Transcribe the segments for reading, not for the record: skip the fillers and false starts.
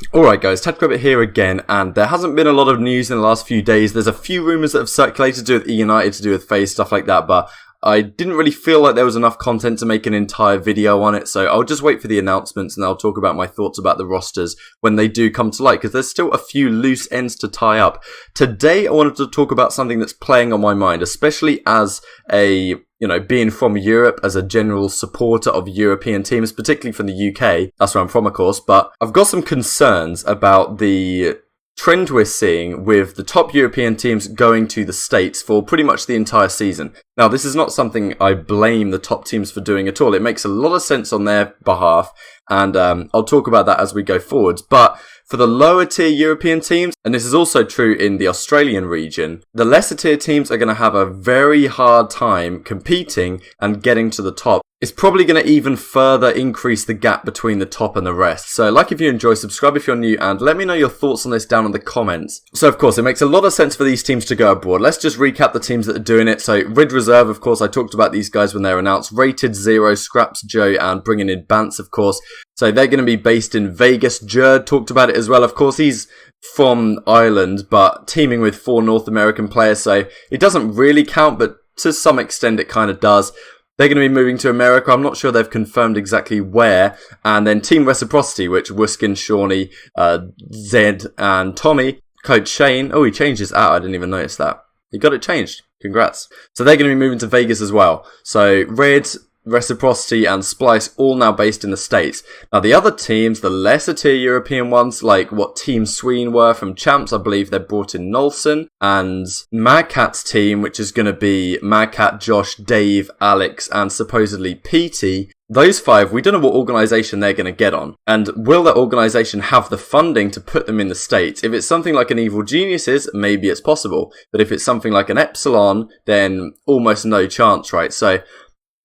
Alright guys, TadGrabbit here again, and there hasn't been a lot of news in the last few days. There's a few rumours that have circulated to do with E-United, to do with FaZe, stuff like that, but I didn't really feel like there was enough content to make an entire video on it, so I'll just wait for the announcements and I'll talk about my thoughts about the rosters when they do come to light, because there's still a few loose ends to tie up. Today I wanted to talk about something that's playing on my mind, especially as a being from Europe, as a general supporter of European teams, particularly from the UK. That's where I'm from, of course. But I've got some concerns about the trend we're seeing with the top European teams going to the States for pretty much the entire season. Now, this is not something I blame the top teams for doing at all. It makes a lot of sense on their behalf, and I'll talk about that as we go forwards. But for the lower tier European teams, and this is also true in the Australian region, the lesser tier teams are going to have a very hard time competing and getting to the top. It's probably going to even further increase the gap between the top and the rest. So like if you enjoy, subscribe if you're new, and let me know your thoughts on this down in the comments. So of course, it makes a lot of sense for these teams to go abroad. Let's just recap the teams that are doing it. So Rid Reserve, of course, I talked about these guys when they were announced. Rated Zero, Scraps Joe, and bringing in Bance, of course. So they're going to be based in Vegas. Jerd talked about it as well. Of course, he's from Ireland, but teaming with 4 North American players. So it doesn't really count, but to some extent it kind of does. They're going to be moving to America. I'm not sure they've confirmed exactly where. And then Team Reciprocity, which Wuskin, Shawnee, Zed, and Tommy. Coach Shane. Oh, he changed his out. I didn't even notice that. He got it changed. Congrats. So they're going to be moving to Vegas as well. So Red, Reciprocity, and Splice all now based in the States. Now the other teams, the lesser tier European ones, like what Team Sween were from Champs, I believe they brought in Nolson, and Madcat's team, which is going to be Madcat, Josh, Dave, Alex, and supposedly PT. Those 5, we don't know what organisation they're going to get on. And will that organisation have the funding to put them in the States? If it's something like an Evil Geniuses, maybe it's possible. But if it's something like an Epsilon, then almost no chance, right? So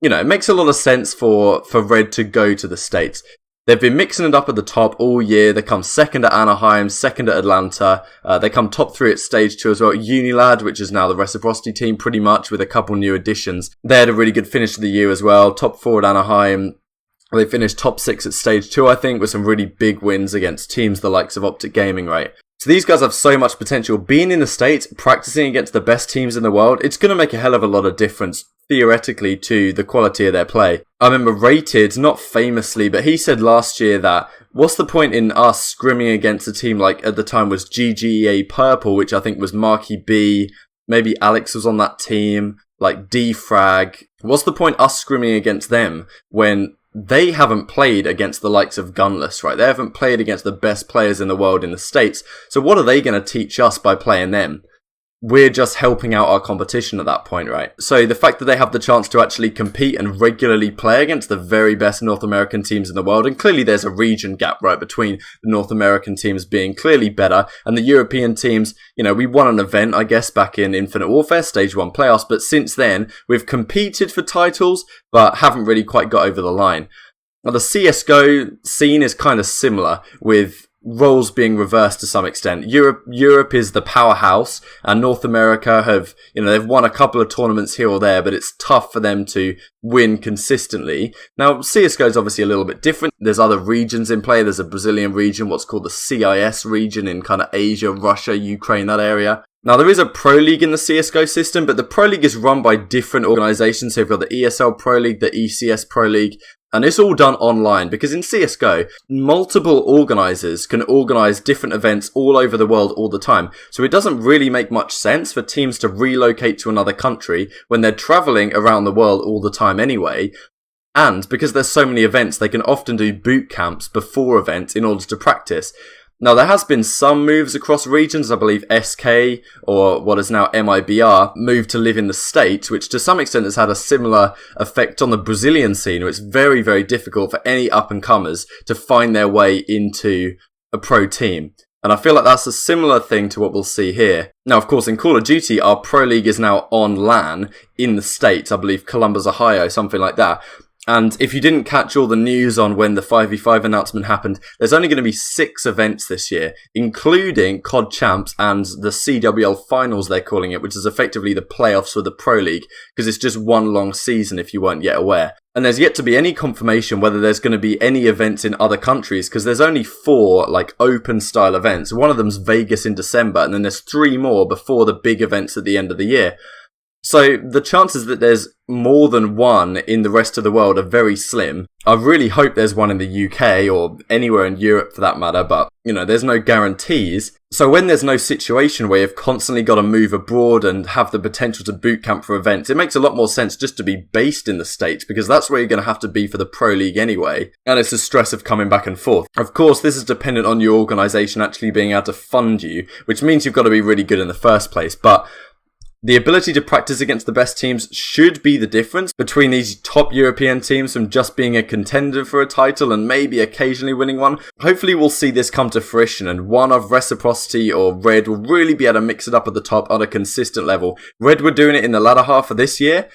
it makes a lot of sense for Red to go to the States. They've been mixing it up at the top all year. They come second at Anaheim, second at Atlanta. They come top 3 at stage 2 as well. Unilad, which is now the Reciprocity team pretty much, with a couple new additions. They had a really good finish of the year as well. Top 4 at Anaheim. They finished top 6 at stage 2, I think, with some really big wins against teams the likes of Optic Gaming, right? So these guys have so much potential. Being in the States, practicing against the best teams in the world, it's going to make a hell of a lot of difference, theoretically, to the quality of their play. I remember Rated, not famously, but he said last year that what's the point in us scrimming against a team like at the time was GGEA Purple, which I think was Marky B, maybe Alex was on that team, like D-Frag. What's the point us scrimming against them when they haven't played against the likes of Gunless, right? They haven't played against the best players in the world in the States. So what are they going to teach us by playing them? We're just helping out our competition at that point, right? So the fact that they have the chance to actually compete and regularly play against the very best North American teams in the world, and clearly there's a region gap, right, between the North American teams being clearly better and the European teams. We won an event, I guess, back in Infinite Warfare Stage 1 playoffs, but since then, we've competed for titles, but haven't really quite got over the line. Now, the CSGO scene is kind of similar, with roles being reversed to some extent. Europe is the powerhouse, and North America have, they've won a couple of tournaments here or there, but it's tough for them to win consistently. Now, CSGO is obviously a little bit different. There's other regions in play. There's a Brazilian region, what's called the CIS region in kind of Asia, Russia, Ukraine, that area. Now, there is a Pro League in the CSGO system, but the Pro League is run by different organizations. So you've got the ESL Pro League, the ECS Pro League, and it's all done online, because in CSGO, multiple organizers can organize different events all over the world all the time. So it doesn't really make much sense for teams to relocate to another country when they're traveling around the world all the time anyway. And because there's so many events, they can often do boot camps before events in order to practice. Now, there has been some moves across regions. I believe SK, or what is now MIBR, moved to live in the States, which to some extent has had a similar effect on the Brazilian scene, where it's very, very difficult for any up-and-comers to find their way into a pro team. And I feel like that's a similar thing to what we'll see here. Now, of course, in Call of Duty, our Pro League is now on LAN in the States. I believe Columbus, Ohio, something like that. And if you didn't catch all the news on when the 5v5 announcement happened, there's only going to be 6 events this year, including COD Champs and the CWL Finals, they're calling it, which is effectively the playoffs for the Pro League, because it's just one long season if you weren't yet aware. And there's yet to be any confirmation whether there's going to be any events in other countries, because there's only 4 open style events. One of them's Vegas in December, and then there's 3 more before the big events at the end of the year. So the chances that there's more than one in the rest of the world are very slim. I really hope there's one in the UK or anywhere in Europe for that matter, but there's no guarantees. So when there's no situation where you've constantly got to move abroad and have the potential to boot camp for events, it makes a lot more sense just to be based in the States, because that's where you're going to have to be for the Pro League anyway. And it's the stress of coming back and forth. Of course, this is dependent on your organisation actually being able to fund you, which means you've got to be really good in the first place. But the ability to practice against the best teams should be the difference between these top European teams from just being a contender for a title and maybe occasionally winning one. Hopefully we'll see this come to fruition, and one of Reciprocity or Red will really be able to mix it up at the top on a consistent level. Red were doing it in the latter half of this year,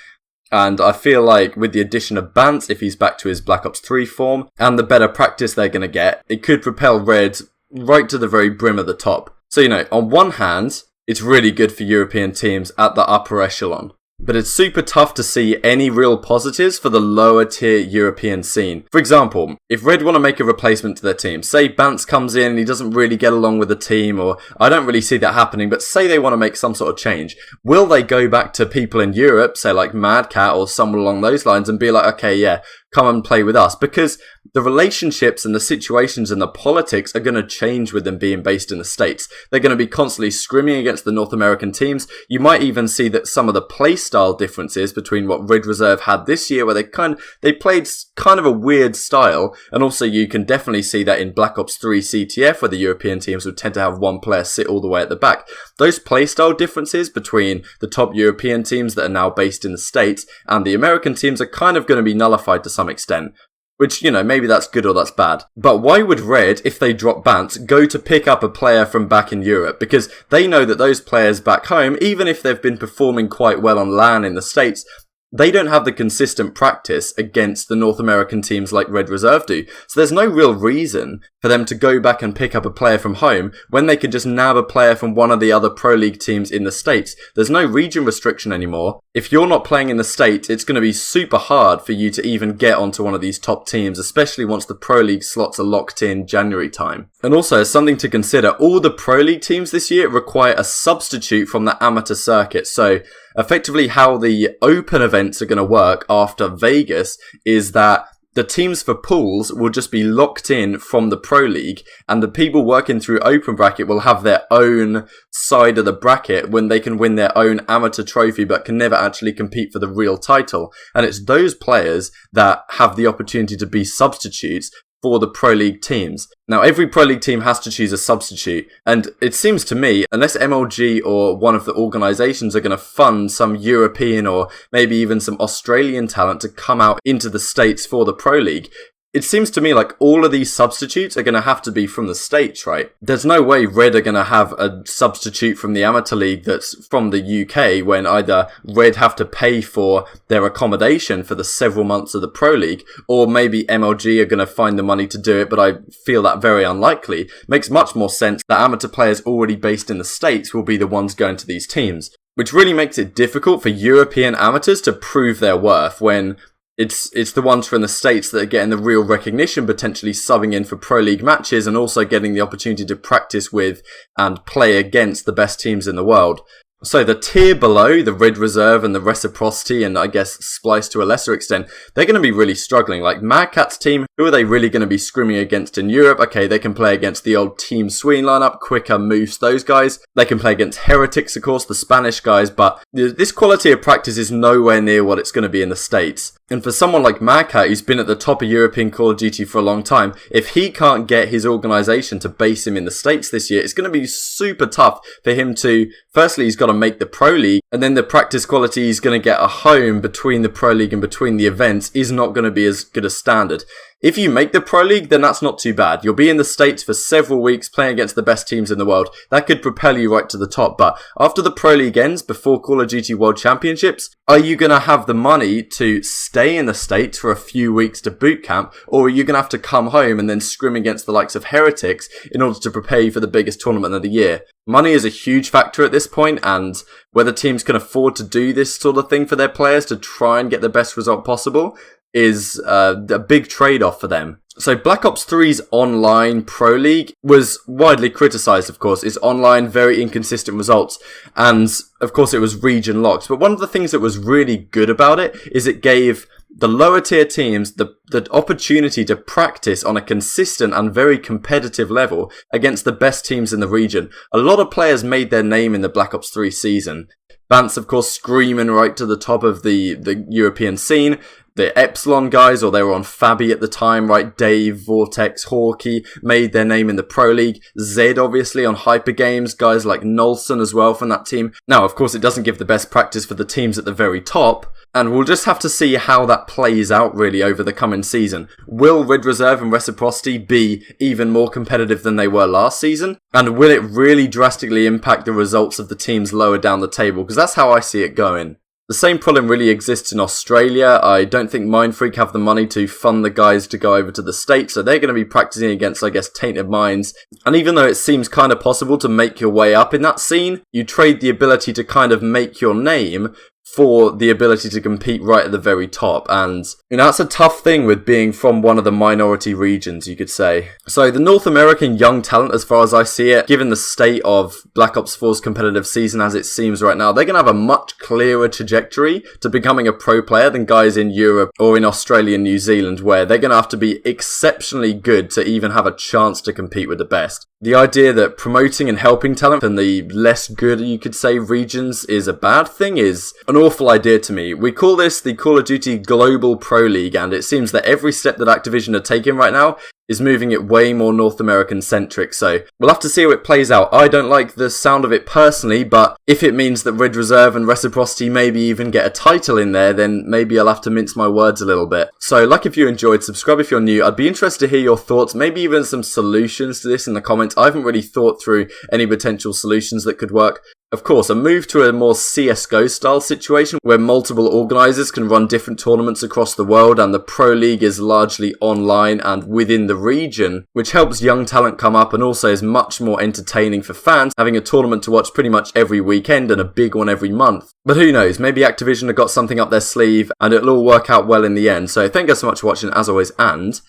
and I feel like with the addition of Bance, if he's back to his Black Ops 3 form, and the better practice they're going to get, it could propel Red right to the very brim of the top. So, on one hand, it's really good for European teams at the upper echelon, but it's super tough to see any real positives for the lower tier European scene. For example, if Red want to make a replacement to their team, say Bance comes in and he doesn't really get along with the team, or I don't really see that happening, but say they want to make some sort of change, will they go back to people in Europe, say like Mad Cat or someone along those lines, and be like, okay, yeah, come and play with us? Because the relationships and the situations and the politics are going to change with them being based in the States. They're going to be constantly scrimming against the North American teams. You might even see that some of the play style differences between what Red Reserve had this year, where they played kind of a weird style, and also you can definitely see that in Black Ops 3 CTF, where the European teams would tend to have one player sit all the way at the back. Those play style differences between the top European teams that are now based in the States and the American teams are kind of going to be nullified to some extent. Which, maybe that's good or that's bad. But why would Red, if they drop Bance, go to pick up a player from back in Europe? Because they know that those players back home, even if they've been performing quite well on LAN in the States, they don't have the consistent practice against the North American teams like Red Reserve do. So there's no real reason for them to go back and pick up a player from home when they could just nab a player from one of the other Pro League teams in the States. There's no region restriction anymore. If you're not playing in the States, it's going to be super hard for you to even get onto one of these top teams, especially once the Pro League slots are locked in January time. And also, something to consider, all the Pro League teams this year require a substitute from the amateur circuit. So effectively how the open events are going to work after Vegas is that the teams for pools will just be locked in from the Pro League, and the people working through open bracket will have their own side of the bracket when they can win their own amateur trophy but can never actually compete for the real title. And it's those players that have the opportunity to be substitutes for the Pro League teams. Now, every Pro League team has to choose a substitute, and it seems to me, unless MLG or one of the organisations are going to fund some European or maybe even some Australian talent to come out into the States for the Pro League, it seems to me like all of these substitutes are going to have to be from the States, right? There's no way Red are going to have a substitute from the Amateur League that's from the UK when either Red have to pay for their accommodation for the several months of the Pro League, or maybe MLG are going to find the money to do it, but I feel that very unlikely. Makes much more sense that amateur players already based in the States will be the ones going to these teams, which really makes it difficult for European amateurs to prove their worth when it's the ones from the States that are getting the real recognition, potentially subbing in for Pro League matches and also getting the opportunity to practice with and play against the best teams in the world. So the tier below, the Red Reserve and the Reciprocity, and I guess Splice to a lesser extent, they're going to be really struggling. Like Mad Cat's team, who are they really going to be scrimming against in Europe? Okay, they can play against the old Team Sween lineup, Quicker, Moose, those guys. They can play against Heretics, of course, the Spanish guys, but this quality of practice is nowhere near what it's going to be in the States. And for someone like Mad Cat, who's been at the top of European Call of Duty for a long time, if he can't get his organisation to base him in the States this year, it's going to be super tough for him to, firstly, he's got to make the Pro League, and then the practice quality he's going to get at home between the Pro League and between the events is not going to be as good a standard. If you make the Pro League, then that's not too bad. You'll be in the States for several weeks playing against the best teams in the world. That could propel you right to the top. But after the Pro League ends, before Call of Duty World Championships, are you going to have the money to stay in the States for a few weeks to boot camp? Or are you going to have to come home and then scrim against the likes of Heretics in order to prepare you for the biggest tournament of the year? Money is a huge factor at this point, and whether teams can afford to do this sort of thing for their players to try and get the best result possible is a big trade-off for them. So Black Ops 3's online Pro League was widely criticised, of course. Its online, very inconsistent results, and of course it was region locked. But one of the things that was really good about it is it gave the lower tier teams the opportunity to practice on a consistent and very competitive level against the best teams in the region. A lot of players made their name in the Black Ops 3 season. Vance, of course, screaming right to the top of the European scene. The Epsilon guys, or they were on Fabi at the time, right? Dave, Vortex, Hawkey made their name in the Pro League. Zed, obviously, on Hyper Games. Guys like Nolson as well from that team. Now, of course, it doesn't give the best practice for the teams at the very top. And we'll just have to see how that plays out, really, over the coming season. Will Red Reserve and Reciprocity be even more competitive than they were last season? And will it really drastically impact the results of the teams lower down the table? Because that's how I see it going. The same problem really exists in Australia. I don't think Mindfreak have the money to fund the guys to go over to the States, so they're going to be practicing against, I guess, Tainted Minds. And even though it seems kind of possible to make your way up in that scene, you trade the ability to kind of make your name for the ability to compete right at the very top. And, you know, that's a tough thing with being from one of the minority regions, you could say. So the North American young talent, as far as I see it, given the state of Black Ops 4's competitive season as it seems right now, they're going to have a much clearer trajectory to becoming a pro player than guys in Europe or in Australia and New Zealand, where they're going to have to be exceptionally good to even have a chance to compete with the best. The idea that promoting and helping talent from the less good, you could say, regions is a bad thing is an awful idea to me. We call this the Call of Duty Global Pro League, and it seems that every step that Activision are taking right now is moving it way more North American centric, so we'll have to see how it plays out. I don't like the sound of it personally, but if it means that Red Reserve and Reciprocity maybe even get a title in there, then maybe I'll have to mince my words a little bit. So, like if you enjoyed, subscribe if you're new. I'd be interested to hear your thoughts, maybe even some solutions to this in the comments. I haven't really thought through any potential solutions that could work. Of course, a move to a more CSGO style situation where multiple organisers can run different tournaments across the world and the Pro League is largely online and within the region, which helps young talent come up and also is much more entertaining for fans, having a tournament to watch pretty much every weekend and a big one every month. But who knows, maybe Activision have got something up their sleeve and it'll all work out well in the end. So thank you guys so much for watching as always, and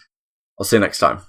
I'll see you next time.